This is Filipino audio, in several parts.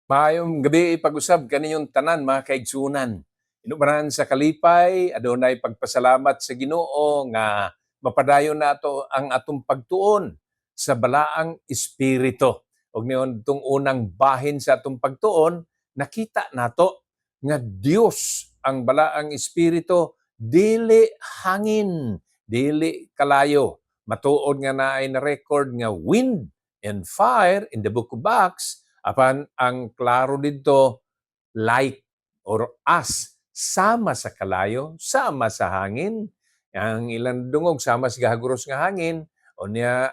Maayong gabi pag-usab kaniyong tanan mga kaigsunan. Inubaran sa kalipay, adunay pagpasalamat sa Ginoo nga mapadayon nato ang atong pagtuon sa balaang espiritu. Og niyon tung unang bahin sa atong pagtuon, nakita nato nga Dios ang balaang espiritu dili hangin, dili kalayo. Matuod nga naay na record nga wind and fire in the book of Acts. Apan ang klaro dito, like or as, sama sa kalayo, sama sa hangin. Ang ilang dungog, sama sa gahaguros nga hangin, o niya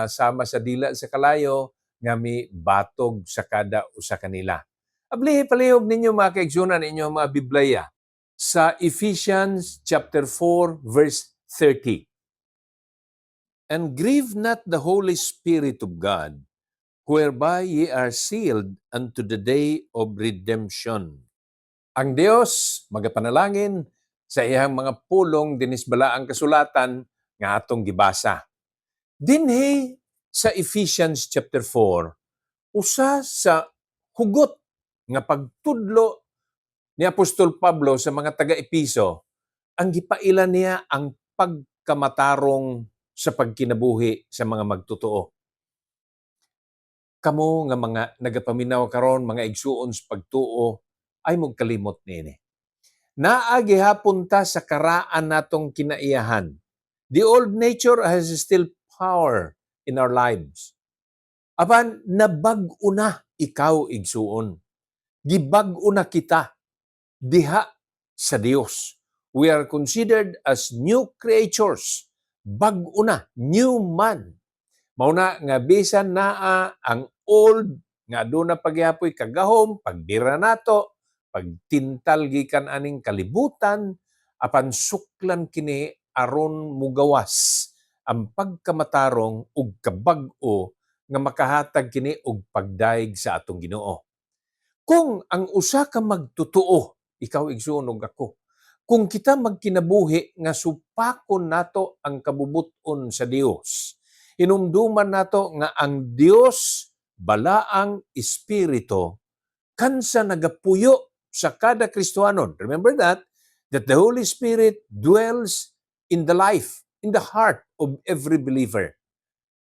sama sa dila sa kalayo, nga may batog sa kada usa kanila. Abli, palihog ninyo mga kaigsunan ninyo mga Biblaya sa Ephesians chapter 4 verse 30. And grieve not the Holy Spirit of God, whereby ye are sealed unto the day of redemption. Ang Dios magapanalangin sa iyang mga pulong dinisbala ang kasulatan nga atong gibasa. Dinhi sa Ephesians chapter 4, usa sa hugot nga pagtudlo ni Apostol Pablo sa mga taga-Episo, ang gipailan niya ang pagkamatarong sa pagkinabuhi sa mga magtotoo. Kamo nga mga nagapaminaw karon, mga igsuon sa pagtuo, ay magkalimot nini. Naa gihapon ta sa karaan natong kinaiyahan. The old nature has still power in our lives. Apan nabag-o na ikaw igsuon. Gibag-o na kita diha sa Dios. We are considered as new creatures. Bag-o na, new man. Mauna nga bisan naa ang old nga aduna pagyapoy kagahom, pagbira nato, pagtintal gikan aning kalibutan, apan suklan kini aron mugawas ang pagkamatarong ug kabag-o nga makahatag kini og pagdaig sa atong Ginoo. Kung ang usa ka magtotoo, ikaw igsuon ug ako, kung kita magkinabuhi nga supakon nato ang kabubuton sa Dios, hinumduman nato nga ang Dios balaang espiritu kansa nagapuyo sa kada Kristiyanon. Remember that the Holy Spirit dwells in the life, in the heart of every believer.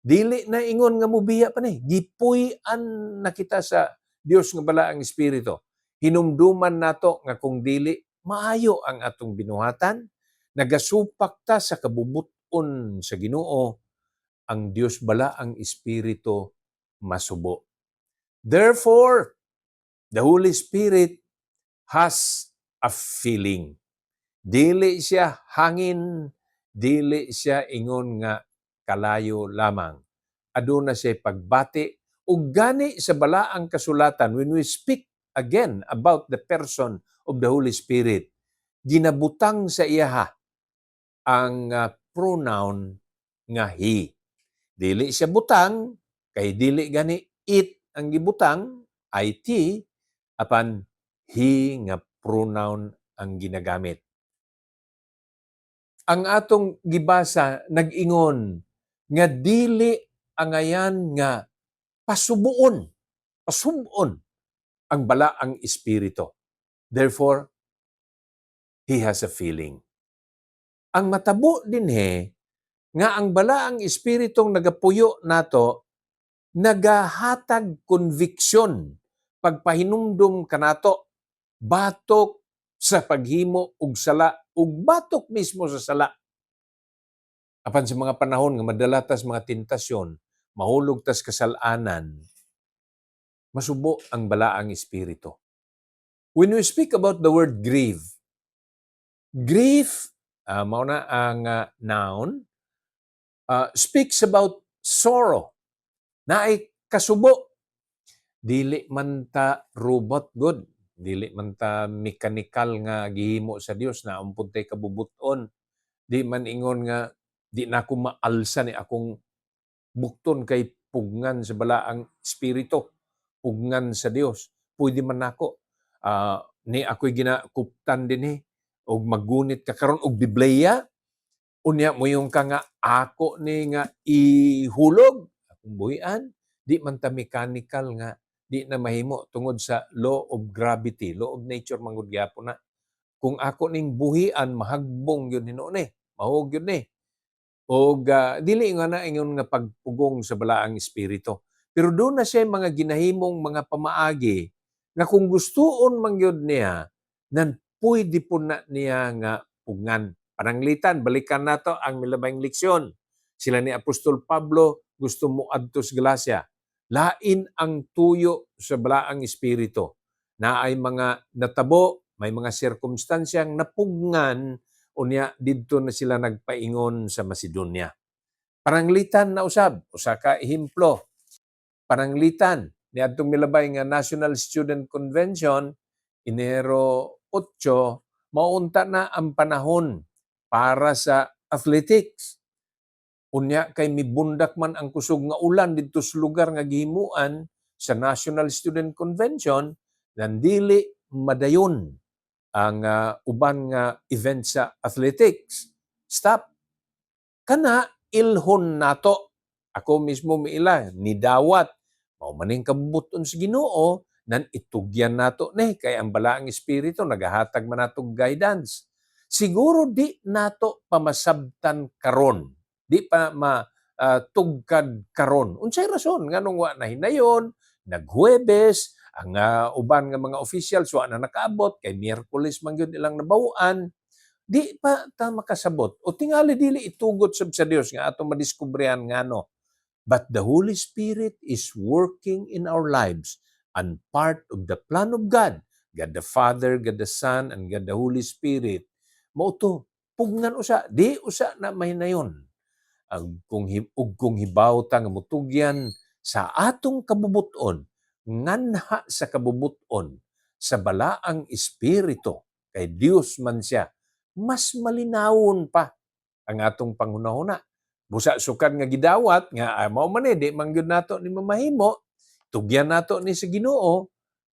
Dili na ingon nga mubiya pa ni, gipuy-an na kita sa Dios nga balaang espiritu. Hinumduman nato nga kung dili maayo ang atong binuhatan, nagasupak ta sa kabubuton sa Ginoo, ang Dios bala ang espiritu masubo. Therefore, the Holy Spirit has a feeling. Dili siya hangin, dili siya ingon nga kalayo lamang. Aduna siya pagbati ug gani sa balaang kasulatan when we speak again about the person of the Holy Spirit, ginabutang sa iya ang pronoun nga he. Dili siya butang, kay dili gani it ang gibutang, it, apan he nga pronoun ang ginagamit. Ang atong gibasa nag-ingon nga dili angayan nga pasubon ang balaang espiritu. Therefore, he has a feeling. Ang matabo dinhi nga ang balaang espiritong nagapuyo nato nagahatag conviction, pagpahinumdum kanato batok sa paghimo og sala ug batok mismo sa sala. Apan sa mga panahon nga madalatas mga tentasyon, mahulog tas kasalanan, masubo ang balaang espiritu. When we speak about the word grief, mao na ang noun, speaks about sorrow. Naay kasubo. Dili man ta robot good. Dili man ta mechanical nga gihimo sa Dios na ampun tay kabubuton. Di man ingon nga di na ako maalsa ni akong bukton kay pugngan sa balaang espiritu, pugngan sa Dios. Pwede man nako ni ako'y ginakuptan dinhi og magunit ka karon og Biblia, unya mo yung ka nga ako ni nga ihulog akong buhian, di man ta mechanical nga di na mahimo tungod sa law of gravity, law of nature mangud gyapon na. Kung ako ning buhian mahagbong yun hinuon mahog yun o dili nga na ingon nga pagpugong sa balaang espiritu. Pero doon na siya mga ginahimong mga pamaagi nga kung gustuon man gyud niya nan pwede po na niya nga pugngan. Pananglitan, balikan nato ang milabayng leksyon. Sila ni Apostol Pablo gusto mo adto sa Galacia. Lain ang tuyo sa balaang espiritu. Na ay mga natabo, may mga sirkumstansyang napugngan unya didto na sila nagpaingon sa Macedonia. Pananglitan na usab, usa ka ehemplo. Pananglitan ni adtong milabay nga National Student Convention Enero 8, maunta na ang panahon para sa athletics. Unya kay mibundak man ang kusog nga ulan didto sa lugar nga gihimuan sa National Student Convention nan dili madayon ang uban nga event sa athletics. Stop. Kana ilhon nato. Ako mismo miila ni dawat. Mao maning kabubuton sa Ginoo nan itugyan nato ni kay ang balaang espiritu nagahatag man natong guidance. Siguro di nato pamasabtan karon. Di pa tugkad karon. Unsay rason nganong wa na hinayon, naghuwebes, ang uban nga mga officials wa na nakaabot kay Miyerkules man gyud ilang nabaw-an. Di pa ta makasabot. O tingali dili itugot sab sa Dios nga atong madiskubrehan ngano. But the Holy Spirit is working in our lives and part of the plan of God. God the Father, God the Son, and God the Holy Spirit. Mao to, pugnan usa, di usa na mahinayon. Kung hibawta nga mutugyan sa atong kabubuton, nganha sa kabubuton sa balaang espiritu kay Dios man siya, mas malinawon pa ang atong panghunahuna. Busa sukad nga gidawat nga mao man di man gyud nato ni mamahimo, tugyan nato ni sa Ginoo,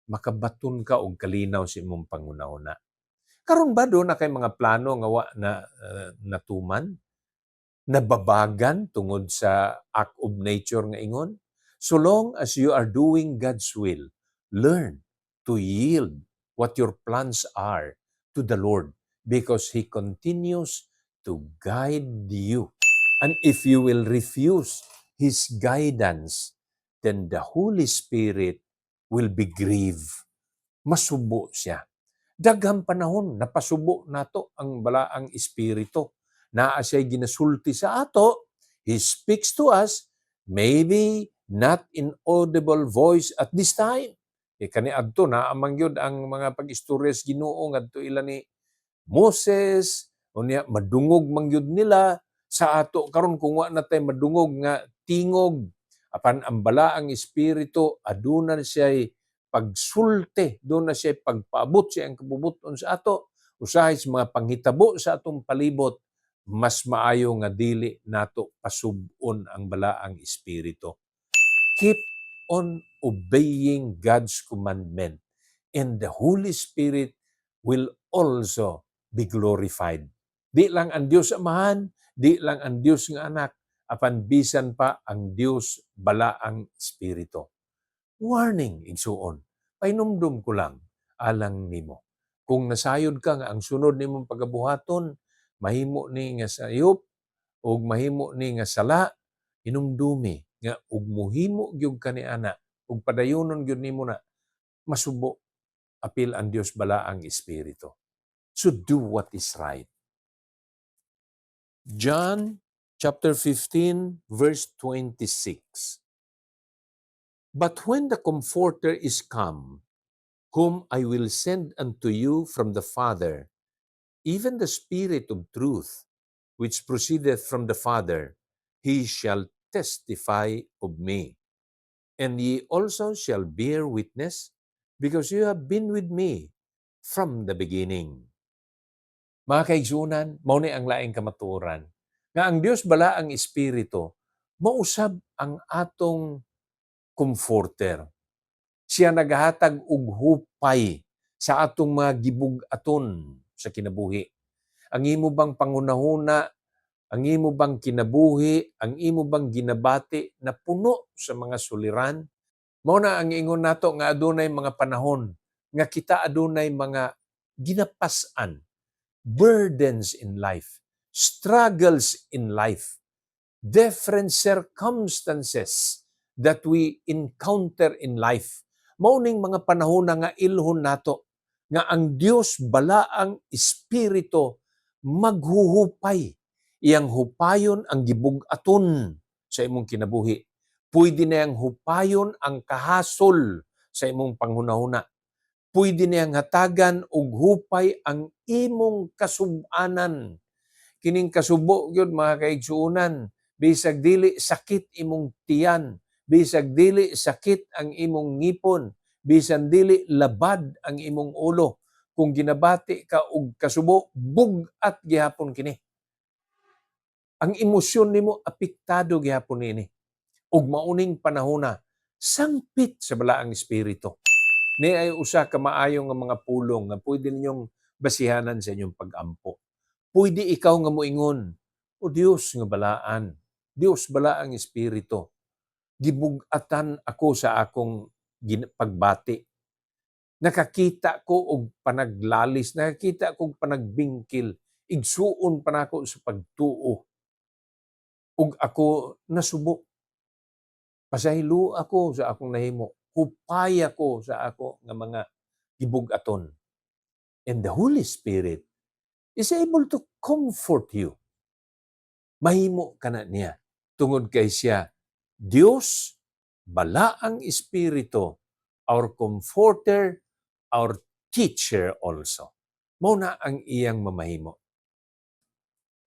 makabaton ka og kalinaw sa imong panghunahuna. Karon ba do na kay mga plano nga wa na natuman? Nababagan tungod sa act of nature nga ingon? So long as you are doing God's will, learn to yield what your plans are to the Lord because He continues to guide you. And if you will refuse His guidance, then the Holy Spirit will be grieved. Masubo siya. Daghang panahon, napasubo nato ang balaang espiritu. Naa siya'y ginasulti sa ato, He speaks to us, maybe not in audible voice at this time. Kani adto na amang yun ang mga pag-istoryas Ginoo ngadto ila ni Moses, unya madungog man gyud nila sa ato karon kung wa natay madungog nga tingog apan ang balaang espiritu aduna siya'y pagsulti, doon na siya pagpaabot siya ang kabubuton sa ato, usahay sa mga panghitabo sa atong palibot, mas maayo nga dili nato pasubon ang balaang espiritu. Keep on obeying God's commandment and the Holy Spirit will also be glorified. Di lang ang Diyos Amahan, di lang ang Diyos nga anak, apan bisan pa ang Diyos balaang espiritu. Warning, igsuon. Painumdum ko lang, alang nimo. Kung nasayod ka nga ang sunod nimong pagabuhaton, mahimo ni nga sayop, o mahimo ni nga sala, inumdumi nga ug muhimo gyud kaniana, ug padayonon gyud nimo na masubo apil ang Dios bala ang espiritu. So do what is right. John chapter 15 verse 26. But when the Comforter is come, whom I will send unto you from the Father, even the Spirit of truth, which proceedeth from the Father, He shall testify of me. And ye also shall bear witness, because you have been with me from the beginning. Mga kaigsunan, mao ni ang laing kamatuoran, nga ang Dios bala ang Espiritu, mausab ang atong Comforter. Siya nagahatag og hupay sa atong mga gibug-aton sa kinabuhi. Ang imo bang pangunahuna, ang imo bang kinabuhi, ang imo bang ginabati na puno sa mga suliran, Mao na ang ingon nato nga adunay mga panahon nga kita adunay mga ginapas-an, burdens in life, struggles in life, different circumstances that we encounter in life. Mauning mga panahon na nga ilhon nato nga ang Dios balaang espiritu maghuhupay. Iyang hupayon ang gibug-aton sa imong kinabuhi. Pwede na yang hupayon ang kahasol sa imong panghunahuna. Pwede na yang hatagan og hupay ang imong kasub-anan. Kining kasubo gyud mga kaigsuonan, bisag dili sakit imong tiyan, bisag dili sakit ang imong ngipon, bisan dili labad ang imong ulo. Kung ginabati ka og kasubo, bug-at gihapon kini. Ang emosyon nimo apektado gihapon nini. Ug mauning panahona, sangpit sa balaang espiritu. Ni ay usa ka maayo nga mga pulong nga pwede ninyong basihanan sa inyong pag-ampo. Pwede ikaw nga moingon, o Dios nga balaan, Dios balaang espiritu. Gibug-atan ako sa akong pagbati. Nakakita ko og panaglalis, nakakita ko og panagbingkil, igsuon pa nako sa pagtuo. Ug ako nasubo. Pasahilo ako sa akong nahimo. Hupay ako sa ako nga mga gibug-aton. And the Holy Spirit is able to comfort you. Mahimo ka na niya. Tungod kay siya, Dios, balaang espiritu, our comforter, our teacher also. Mao na ang iyang mamahimo.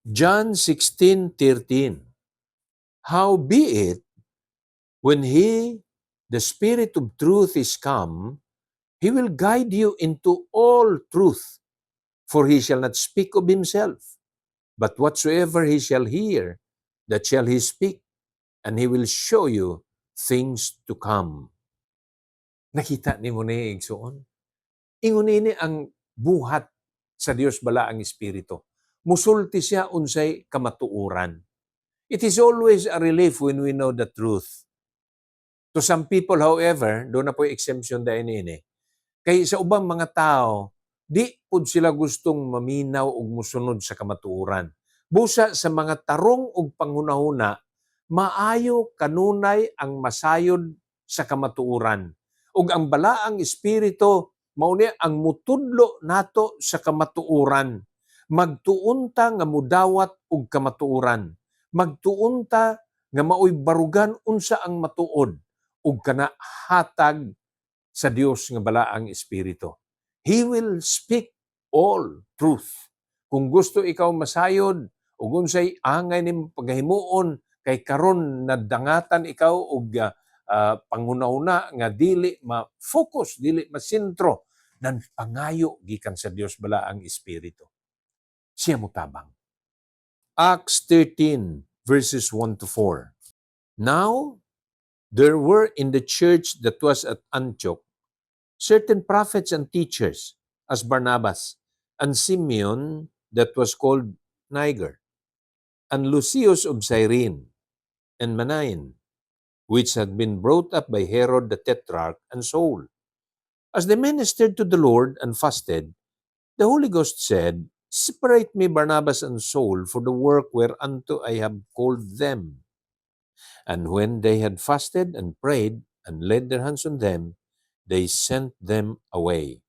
John 16:13. Howbeit, when He, the Spirit of truth, is come, He will guide you into all truth. For He shall not speak of Himself, but whatsoever He shall hear, that shall He speak, and He will show you things to come. Nakita ni mo na igsuon? Ingon ini ang buhat sa Dios balaang espiritu. Musulti siya unsay kamatuoran. It is always a relief when we know the truth. To some people, however, doon na po exemption dahil ini. Kay sa ubang mga tao, di pud sila gustong maminaw ug musunod sa kamatuoran. Busa sa mga tarong ug panghunahuna, maayo kanunay ang masayod sa kamatuoran. Ug ang balaang espiritu mao ni ang mutudlo nato sa kamatuoran. Magtuunta nga mudawat og kamatuoran. Magtuunta nga maoy barugan unsa ang matuod ug kana hatag sa Dios nga balaang espiritu. He will speak all truth. Kung gusto ikaw masayod ug unsay angay nimo pagahimuon kay karon nadangatan ikaw og panghunahuna nga dili ma-focus, dili masentro, nan pangayo gikan sa Dios balaang espiritu. Siya mutabang. Acts 13 verses 1 to 4. Now there were in the church that was at Antioch certain prophets and teachers, as Barnabas, and Simeon that was called Niger, and Lucius of Cyrene, and Manaen, which had been brought up by Herod the Tetrarch, and Saul. As they ministered to the Lord and fasted, the Holy Ghost said, Separate me Barnabas and Saul for the work whereunto I have called them. And when they had fasted and prayed and laid their hands on them, they sent them away.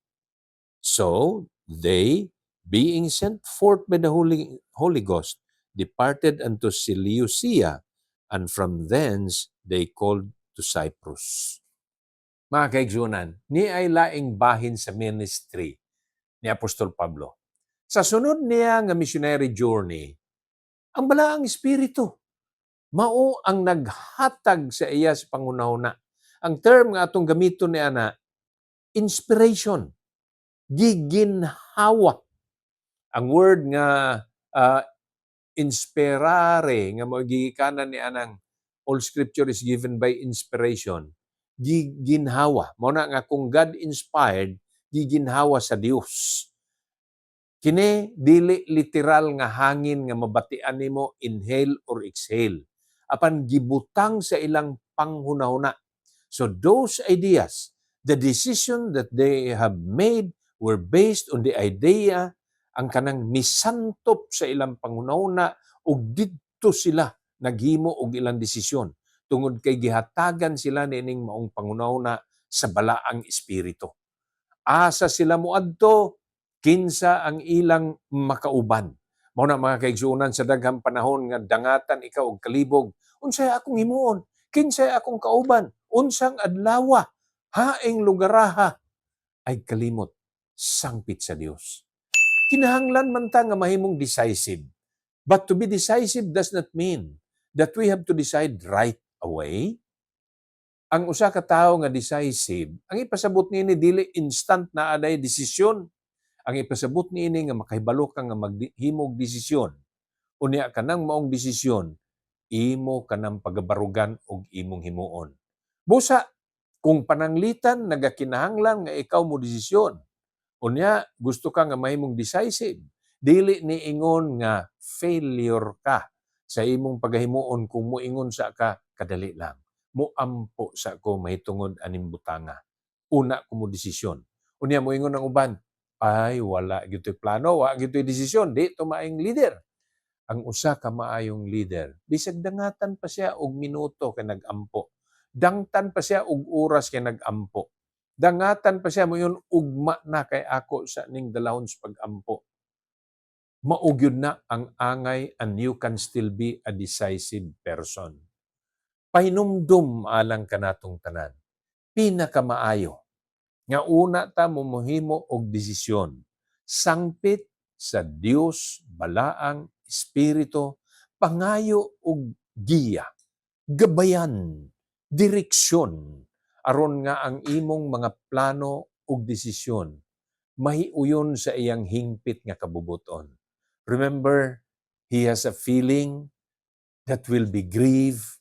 So they, being sent forth by the Holy Ghost, departed unto Seleucia, and from thence they called to Cyprus. Mga kaigsunan, ni ay laing bahin sa ministry ni Apostol Pablo. Sa sunod niya nga missionary journey, ang balaang espiritu mao ang naghatag sa iya sa pangunahuna. Ang term nga atong gamiton ni ana, inspiration, giginhawa. Ang word nga inspirare nga magigikanan ni anang all scripture is given by inspiration. Giginhawa. Mao na nga kung God inspired, giginhawa sa Dios. Kini dili literal nga hangin nga mabatian nimo inhale or exhale. Apan gibutang sa ilang panghunahuna. So those ideas, the decision that they have made were based on the idea ang kanang misantop sa ilang pangunahuna ug didto sila naghimo og ilang desisyon tungod kay gihatagan sila nining maong pangunahuna sa balaang espiritu. Asa sila moadto, kinsa ang ilang makauban. Mao na mga kaigsuonan sa daghang panahon nga dangatan ikaw og kalibog, unsay akong himuon? Kinsay akong kauban? Unsang adlawa? Haing lugaraha ay kalimot sangpit sa Dios. Kinahanglan man ta nga mahimong decisive. But to be decisive does not mean that we have to decide right away. Ang usa ka tawo nga decisive, ang ipasabot niini dili instant na aday desisyon. Ang ipasabot niini nga makahibalo ka nga maghimog desisyon. Unya kanang maong desisyon, imo kanang pagabarugan og imong himuon. Busa kung pananglitan nagakinahanglan nga ikaw mo desisyon. Unya gusto ka nga mahimong decisive, dili ni ingon nga failure ka sa imong pagahimuon kung moingon sa ka kadali lang. Moampo sa ko mahitungod aning butanga. Una ko mo desisyon. Unya moingon ang uban, ay wala gito'y plano, wala gito'y desisyon, di to maayong leader. Ang usa ka maayong leader, bisag dangatan pa siya og minuto kay nagampo. Dangtan pa siya og oras kay nagampo. Dangatan pa siya moyon ugma na kay ako sa ning dalahon sa pagampo. Maugyod na ang angay and you can still be a decisive person. Pahinumdum alang kanatong tanan. Pinakamaayo nga una ta momohimo og desisyon. Sangpit sa Dios balaang espiritu pangayo og giya, gabayan, direksyon aron nga ang imong mga plano ug desisyon mahiuyon sa iyang hingpit nga kabubuton. Remember, he has a feeling that will be grieved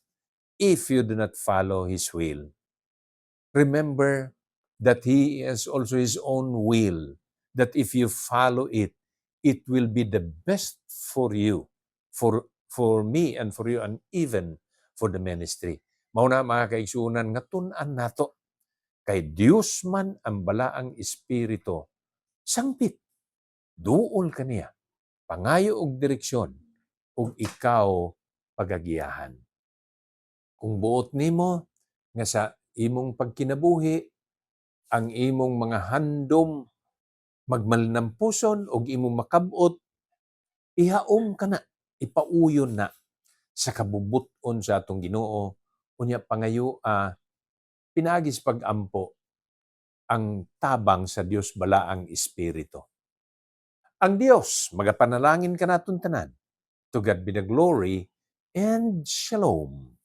if you do not follow his will. Remember that he has also his own will, that if you follow it, it will be the best for you, for me and for you, and even for the ministry. Mao na mga kaigsuonan nga tun-an nato kay Dios man ang balaang espiritu, sangpit, duol kaniya, pangayo og direksyon, ug ikaw pagagiyahan. Kung buot nimo nga sa imong pagkinabuhi, ang imong mga handom magmalinampuson og imong makabot, ihaom ka na, ipauyon na sa kabubuton sa atong Ginoo. Unya pangayo pinagis pagampo ang tabang sa Dios balaang espiritu. Ang Dios magapanalangin kanaton tanan. To God be the glory and shalom.